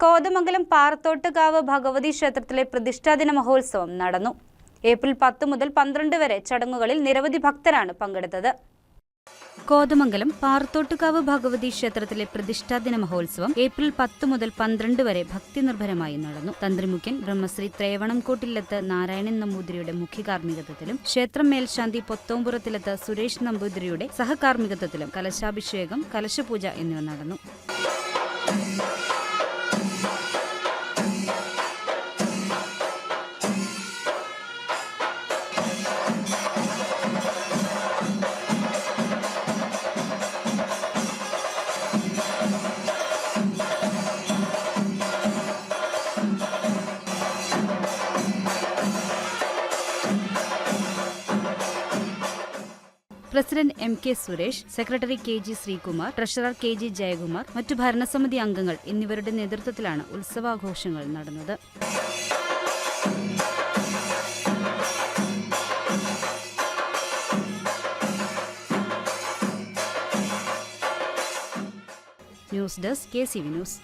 കോതമംഗലം പാറത്തോട്ടുകാവ് ഭഗവതി ക്ഷേത്രത്തിലെ പ്രതിഷ്ഠാദിന മഹോത്സവം നടന്നു. ഏപ്രിൽ 10 മുതൽ 12 വരെ ചടങ്ങുകളിൽ നിരവധി ഭക്തരാണ് പങ്കെടുത്തത്. കോതമംഗലം പാറത്തോട്ടുകാവ് ഭഗവതി ക്ഷേത്രത്തിലെ പ്രതിഷ്ഠാദിന മഹോത്സവം ഏപ്രിൽ 10 മുതൽ 12 വരെ ഭക്തിനിർഭരമായി നടന്നു. തന്ത്രിമുഖ്യൻ ബ്രഹ്മശ്രീ ത്രേവണംകോട്ടില്ലത്ത് നാരായണൻ നമ്പൂതിരിയുടെ മുഖ്യകാർമ്മികത്വത്തിലും ക്ഷേത്രം മേൽശാന്തി പൊത്തോമ്പുറത്തിലത്ത് സുരേഷ് നമ്പൂതിരിയുടെ സഹകാർമ്മികത്വത്തിലും കലശാഭിഷേകം, കലശപൂജ എന്നിവ നടന്നു. President M.K. Suresh, secretary K.G. Sreekumar, treasurer K.G. Jayakumar, മറ്റു ഭരണസമിതി അംഗങ്ങൾ എന്നിവരുടെ നേതൃത്വത്തിലാണ് ഉത്സവാഘോഷങ്ങൾ നടന്നത്. News desk KCV news.